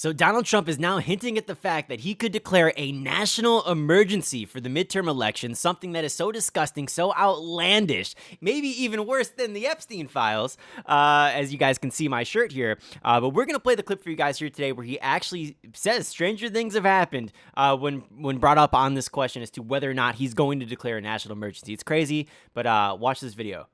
So Donald Trump is now hinting at the fact that he could declare a national emergency for the midterm election, something that is so disgusting, so outlandish, maybe even worse than the Epstein files, as you guys can see my shirt here. But we're going to play the clip for you guys here today where he actually says stranger things have happened when brought up on this question as to whether or not he's going to declare a national emergency. It's crazy, but watch this video.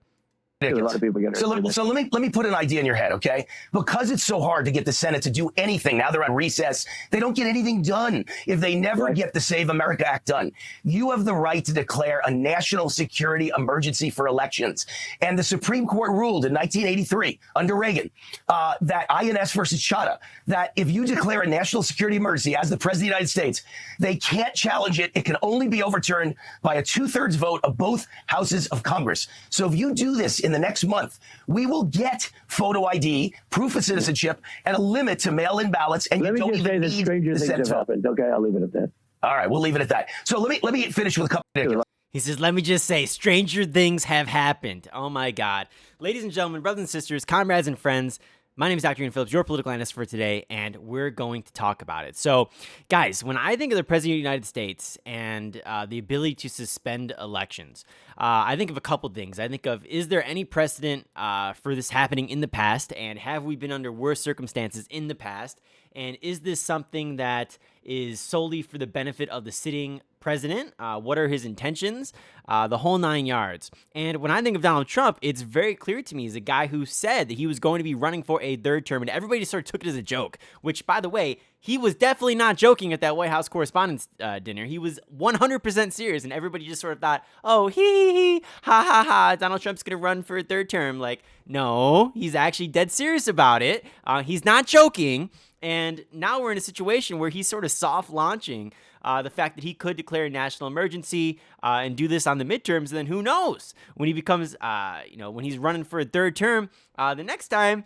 A lot of people get hurt. So let me put an idea in your head, okay? Because it's so hard to get the Senate to do anything. Now they're on recess. They don't get anything done if they never get the Save America Act done. You have the right to declare a national security emergency for elections. And the Supreme Court ruled in 1983 under Reagan that INS versus Chadha, that if you declare a national security emergency as the President of the United States, they can't challenge it. It can only be overturned by a 2/3 vote of both houses of Congress. So if you do this in the next month, we will get photo ID, proof of citizenship, and a limit to mail-in ballots. And let you don't even need stranger the things Senate have happened. Okay, I'll leave it at that. All right, we'll leave it at that. So let me finish with a couple. He says, let me just say, stranger things have happened. Oh my God. Ladies and gentlemen, brothers and sisters, comrades and friends, my name is Dr. Phillips, your political analyst for today, and we're going to talk about it. So, guys, when I think of the President of the United States and the ability to suspend elections, I think of a couple things. I think of, is there any precedent for this happening in the past, and have we been under worse circumstances in the past? And is this something that is solely for the benefit of the sitting president? What are his intentions? The whole 9 yards. And when I think of Donald Trump, it's very clear to me he's a guy who said that he was going to be running for a third term, and everybody sort of took it as a joke, which, by the way, he was definitely not joking at that White House Correspondents' dinner. He was 100% serious, and everybody just sort of thought, oh, hee, ha, ha, ha, Donald Trump's going to run for a third term. Like, no, he's actually dead serious about it. He's not joking. And now we're in a situation where he's sort of soft launching the fact that he could declare a national emergency and do this on the midterms. Then who knows when he becomes, when he's running for a third term the next time,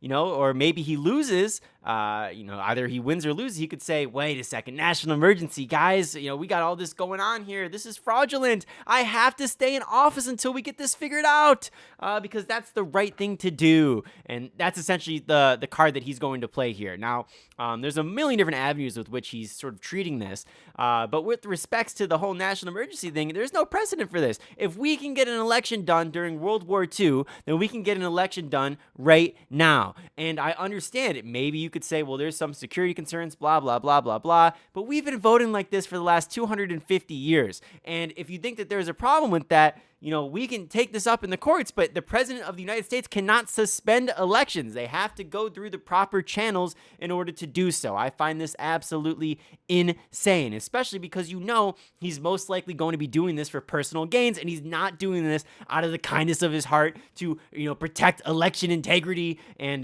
or maybe he loses, either he wins or loses, he could say, wait a second, national emergency, guys, we got all this going on here. This is fraudulent. I have to stay in office until we get this figured out because that's the right thing to do. And that's essentially the card that he's going to play here. Now, there's a million different avenues with which he's sort of treating this. But with respects to the whole national emergency thing, there's no precedent for this. If we can get an election done during World War II, then we can get an election done right now. And I understand it. Maybe you could say, well, there's some security concerns, blah, blah, blah, blah, blah. But we've been voting like this for the last 250 years. And if you think that there's a problem with that, we can take this up in the courts, but the President of the United States cannot suspend elections. They have to go through the proper channels in order to do so. I find this absolutely insane, especially because he's most likely going to be doing this for personal gains, and he's not doing this out of the kindness of his heart to, protect election integrity and,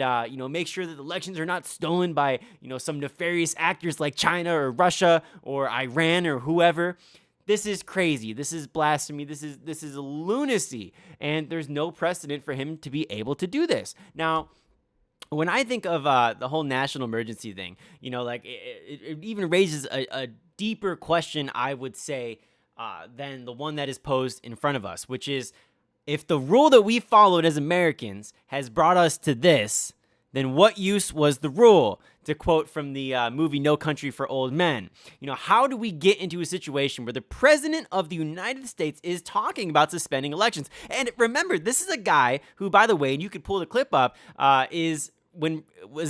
make sure that elections are not stolen by, some nefarious actors like China or Russia or Iran or whoever. This is crazy. This is blasphemy. This is lunacy. And there's no precedent for him to be able to do this. Now, when I think of the whole national emergency thing, it even raises a deeper question, I would say, than the one that is posed in front of us, which is, if the rule that we followed as Americans has brought us to this, then what use was the rule? To quote from the movie No Country for Old Men. How do we get into a situation where the President of the United States is talking about suspending elections? And remember, this is a guy who, by the way, and you could pull the clip up, was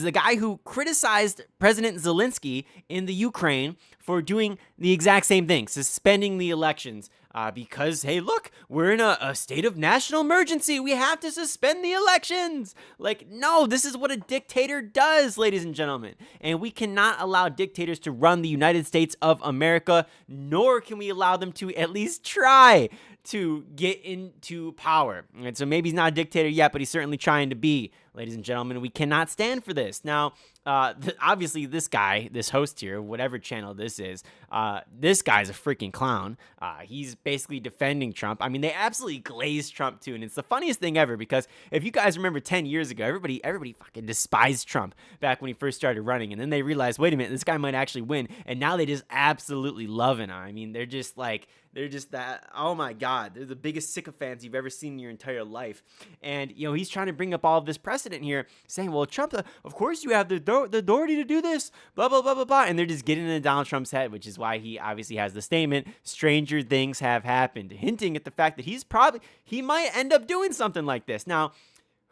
the guy who criticized President Zelensky in the Ukraine for doing the exact same thing, suspending the elections. Because, hey, look, we're in a state of national emergency. We have to suspend the elections. Like, no, this is what a dictator does, ladies and gentlemen. And we cannot allow dictators to run the United States of America, nor can we allow them to at least try to get into power. And so maybe he's not a dictator yet, but he's certainly trying to be, ladies and gentlemen. We cannot stand for this. Now, obviously, this guy, this host here, whatever channel this is, this guy's a freaking clown. He's basically defending Trump. I mean, they absolutely glazed Trump too, and it's the funniest thing ever because if you guys remember 10 years ago, everybody fucking despised Trump back when he first started running, and then they realized, wait a minute, this guy might actually win, and now they just absolutely love him. I mean, they're They're just that, oh my God, they're the biggest sycophants you've ever seen in your entire life. And, he's trying to bring up all of this precedent here, saying, well, Trump, of course you have the authority to do this, blah, blah, blah, blah, blah. And they're just getting into Donald Trump's head, which is why he obviously has the statement, stranger things have happened, hinting at the fact that he might end up doing something like this. Now,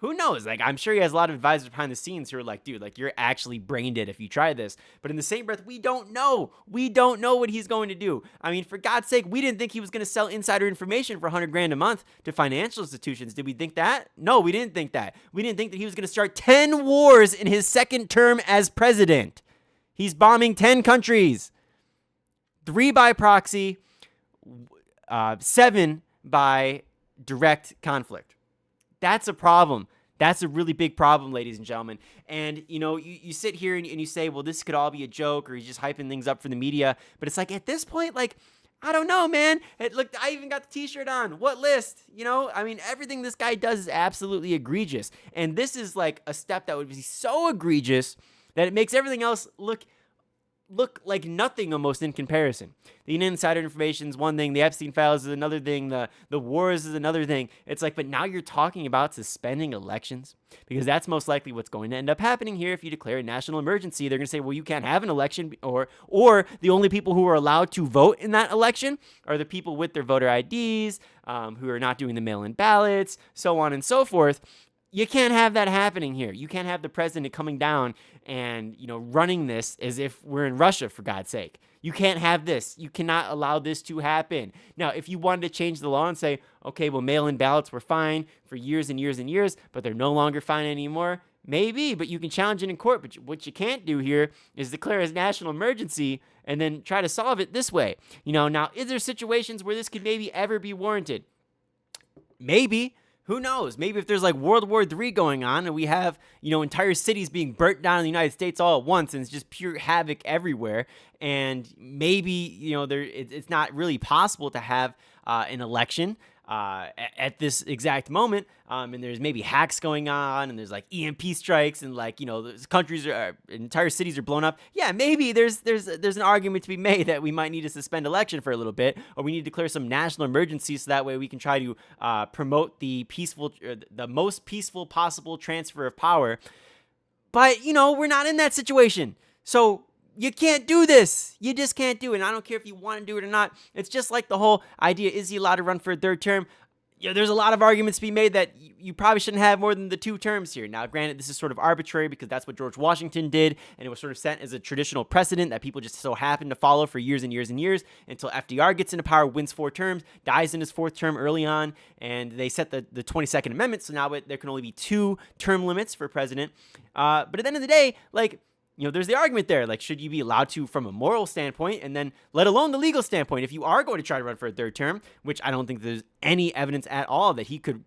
who knows? Like, I'm sure he has a lot of advisors behind the scenes who are like, dude, like, you're actually brain dead if you try this. But in the same breath, we don't know. We don't know what he's going to do. I mean, for God's sake, we didn't think he was going to sell insider information for $100,000 a month to financial institutions. Did we think that? No, we didn't think that. We didn't think that he was going to start 10 wars in his second term as president. He's bombing 10 countries, 3 by proxy, 7 by direct conflict. That's a problem. That's a really big problem, ladies and gentlemen. And, you sit here and you say, well, this could all be a joke, or he's just hyping things up for the media. But it's like, at this point, like, I don't know, man. Look, I even got the t-shirt on. What list? I mean, everything this guy does is absolutely egregious. And this is like a step that would be so egregious that it makes everything else look like nothing almost in comparison. The insider information is one thing. The Epstein files is another thing. The wars is another thing. It's like, but now you're talking about suspending elections, because that's most likely what's going to end up happening here. If you declare a national emergency, they're going to say, well, you can't have an election, or the only people who are allowed to vote in that election are the people with their voter IDs, who are not doing the mail-in ballots, so on and so forth. You can't have that happening here. You can't have the president coming down and, running this as if we're in Russia, for God's sake. You can't have this. You cannot allow this to happen. Now, if you wanted to change the law and say, okay, well, mail-in ballots were fine for years and years and years, but they're no longer fine anymore, maybe, but you can challenge it in court. But what you can't do here is declare a national emergency and then try to solve it this way. Now, is there situations where this could maybe ever be warranted? Maybe. Who knows? Maybe if there's like World War III going on and we have, entire cities being burnt down in the United States all at once, and it's just pure havoc everywhere. And maybe, it's not really possible to have an election at this exact moment. And there's maybe hacks going on, and there's like EMP strikes, and like, countries entire cities are blown up. Yeah, maybe there's an argument to be made that we might need to suspend election for a little bit, or we need to declare some national emergency so that way we can try to promote the most peaceful possible transfer of power. But, we're not in that situation. So you can't do this. You just can't do it. And I don't care if you want to do it or not. It's just like the whole idea, is he allowed to run for a third term? There's a lot of arguments to be made that you probably shouldn't have more than the 2 terms here. Now, granted, this is sort of arbitrary because that's what George Washington did, and it was sort of set as a traditional precedent that people just so happen to follow for years and years and years until FDR gets into power, wins 4 terms, dies in his 4th term early on, and they set the 22nd Amendment, so now there can only be 2 term limits for president. But at the end of the day, like, there's the argument there, like, should you be allowed to from a moral standpoint, and then let alone the legal standpoint, if you are going to try to run for a 3rd term, which I don't think there's any evidence at all that he could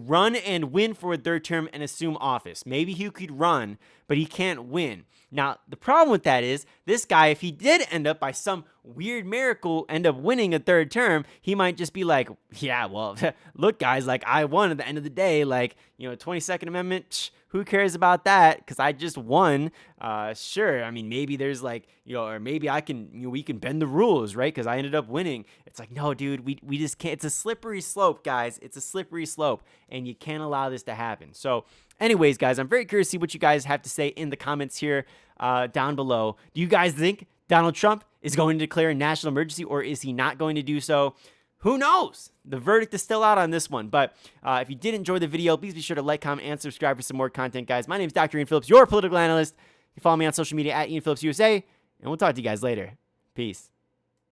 run and win for a 3rd term and assume office. Maybe he could run, but he can't win. Now, the problem with that is this guy, if he did end up by some weird miracle end up winning a 3rd term, he might just be like, yeah, well, look, guys, like, I won at the end of the day. Like, 22nd Amendment, who cares about that? Because I just won. Sure. I mean, maybe there's like, or maybe we can bend the rules, right? Because I ended up winning. It's like, no, dude, we just can't. It's a slippery slope, guys. It's a slippery slope, and you can't allow this to happen. So anyways, guys, I'm very curious to see what you guys have to say in the comments here down below. Do you guys think Donald Trump is going to declare a national emergency, or is he not going to do so? Who knows? The verdict is still out on this one. But if you did enjoy the video, please be sure to like, comment, and subscribe for some more content, guys. My name is Dr. Ian Phillips, your political analyst. You follow me on social media at Ian Phillips USA, and we'll talk to you guys later. Peace.